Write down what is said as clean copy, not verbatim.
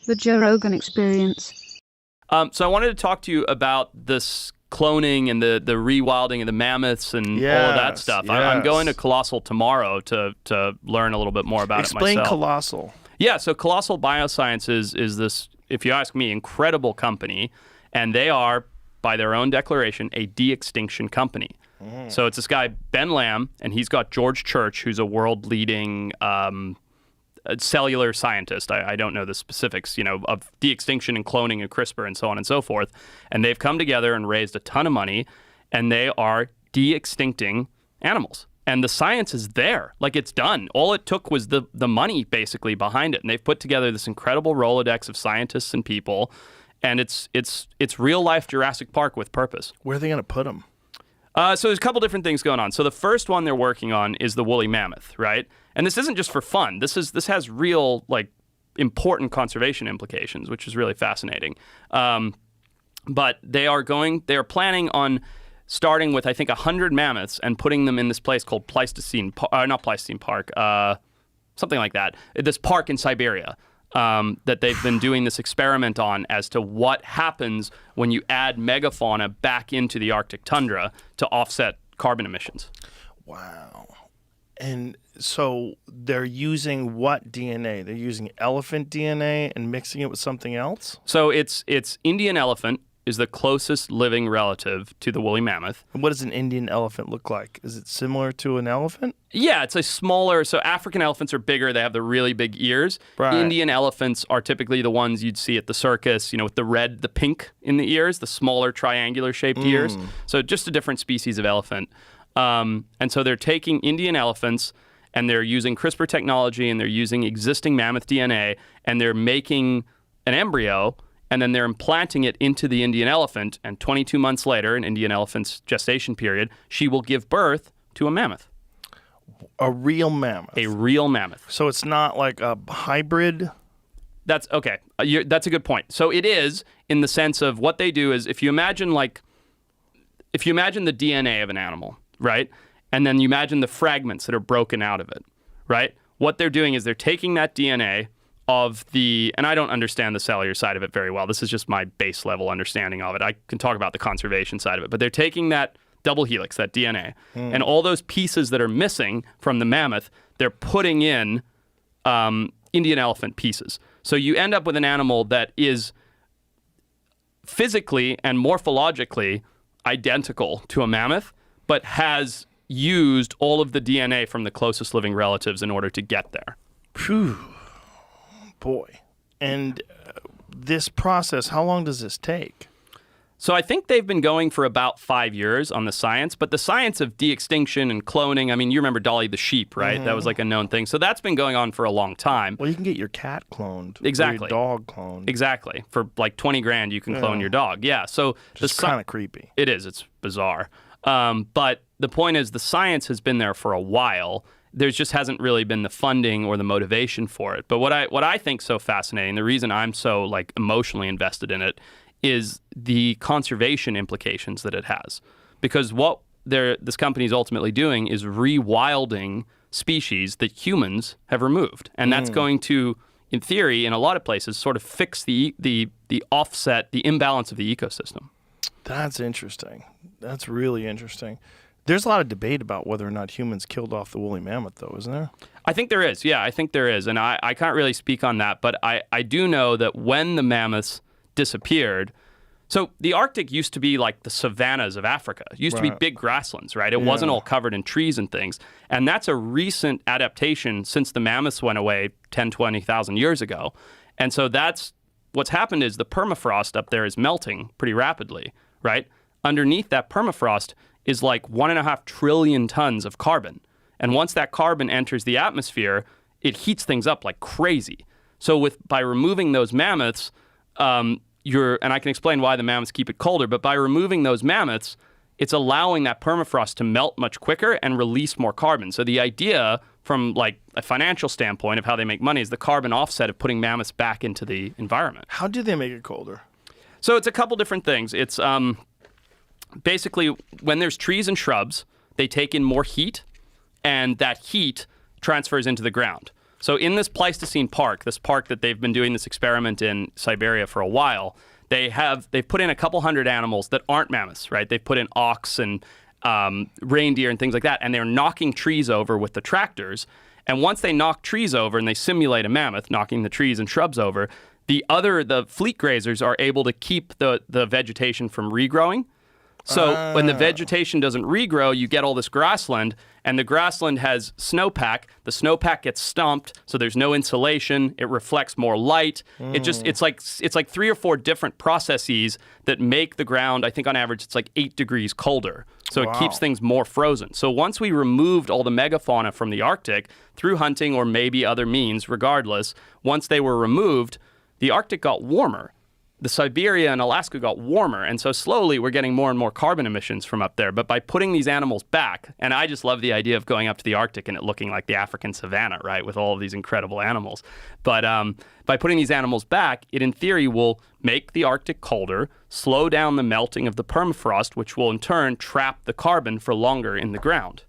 The Joe Rogan Experience. So I wanted to talk to you about this cloning and the rewilding of the mammoths and all of that stuff. I'm going to Colossal tomorrow to learn a little bit more about it myself. Explain Colossal. Yeah, so Colossal Biosciences is this, if you ask me, incredible company, and they are, by their own declaration, a de-extinction company. So it's this guy, Ben Lamb, and he's got George Church, who's a world-leading cellular scientist. I don't know the specifics, of de-extinction and cloning and CRISPR and so on and so forth. And they've come together and raised a ton of money, and they are de-extincting animals. And the science is there. Like, it's done. All it took was the money, basically, behind it. And they've put together this incredible Rolodex of scientists and people, and it's real-life Jurassic Park with purpose. Where are they going to put them? So there's a couple different things going on. So the first one they're working on is the woolly mammoth, right? And this isn't just for fun. This has real, important conservation implications, which is really fascinating. But they are planning on starting with, I think, 100 mammoths and putting them in this place called not Pleistocene Park, something like that. This park in Siberia that they've been doing this experiment on as to what happens when you add megafauna back into the Arctic tundra to offset carbon emissions. Wow. And so they're using what DNA? They're using elephant DNA and mixing it with something else? So it's Indian elephant is the closest living relative to the woolly mammoth. And what does an Indian elephant look like? Is it similar to an elephant? Yeah, it's a smaller. So African elephants are bigger. They have the really big ears. Right. Indian elephants are typically the ones you'd see at the circus, with the pink in the ears, the smaller triangular shaped ears. So just a different species of elephant. And so they're taking Indian elephants and they're using CRISPR technology and they're using existing mammoth DNA and they're making an embryo and then they're implanting it into the Indian elephant, and 22 months later, an Indian elephant's gestation period, she will give birth to a mammoth. A real mammoth? A real mammoth. So it's not like a hybrid? That's okay. That's a good point. So it is, in the sense of what they do is, if you imagine the DNA of an animal, right? And then you imagine the fragments that are broken out of it, right? What they're doing is they're taking that DNA of and I don't understand the cellular side of it very well. This is just my base level understanding of it. I can talk about the conservation side of it, but they're taking that double helix, that DNA, and all those pieces that are missing from the mammoth, they're putting in Indian elephant pieces. So you end up with an animal that is physically and morphologically identical to a mammoth, but has used all of the DNA from the closest living relatives in order to get there. Phew. Boy. And this process, how long does this take? So I think they've been going for about 5 years on the science, but the science of de-extinction and cloning, I mean, you remember Dolly the sheep, right? That was like a known thing. So that's been going on for a long time. Well, you can get your cat cloned. Exactly. Or your dog cloned. Exactly. For like $20,000, you can clone your dog. Yeah. So it's kind of creepy. It is. It's bizarre. But the point is the science has been there for a while. There just hasn't really been the funding or the motivation for it. But what I think so fascinating, the reason I'm so emotionally invested in it, is the conservation implications that it has. Because what this company is ultimately doing is rewilding species that humans have removed. And that's going to, in theory, in a lot of places, sort of fix the offset, the imbalance of the ecosystem. That's interesting. That's really interesting. There's a lot of debate about whether or not humans killed off the woolly mammoth, though, isn't there? I think there is. Yeah, I think there is. And I can't really speak on that. But I do know that when the mammoths disappeared, so the Arctic used to be like the savannas of Africa. It used to be big grasslands, right? It wasn't all covered in trees and things. And that's a recent adaptation since the mammoths went away 10, 20,000 years ago. And so that's what's happened is the permafrost up there is melting pretty rapidly, right? Underneath that permafrost is like 1.5 trillion tons of carbon. And once that carbon enters the atmosphere, it heats things up like crazy. So by removing those mammoths, and I can explain why the mammoths keep it colder, but by removing those mammoths, it's allowing that permafrost to melt much quicker and release more carbon. So the idea from like a financial standpoint of how they make money is the carbon offset of putting mammoths back into the environment. How do they make it colder? So it's a couple different things. It's basically when there's trees and shrubs, they take in more heat, and that heat transfers into the ground. So in this Pleistocene park, this park that they've been doing this experiment in Siberia for a while, they've put in a couple hundred animals that aren't mammoths, right? They've put in ox and reindeer and things like that, and they're knocking trees over with the tractors. And once they knock trees over and they simulate a mammoth knocking the trees and shrubs over, the fleet grazers are able to keep the vegetation from regrowing. So when the vegetation doesn't regrow, you get all this grassland, and the grassland has snowpack. The snowpack gets stumped, so there's no insulation. It reflects more light. It's like 3 or 4 different processes that make the ground, I think on average, it's like 8 degrees colder. So it keeps things more frozen. So once we removed all the megafauna from the Arctic through hunting or maybe other means, regardless, once they were removed, the Arctic got warmer. The Siberia and Alaska got warmer, and so slowly we're getting more and more carbon emissions from up there. But by putting these animals back, and I just love the idea of going up to the Arctic and it looking like the African savanna, right, with all of these incredible animals. But by putting these animals back, it in theory will make the Arctic colder, slow down the melting of the permafrost, which will in turn trap the carbon for longer in the ground.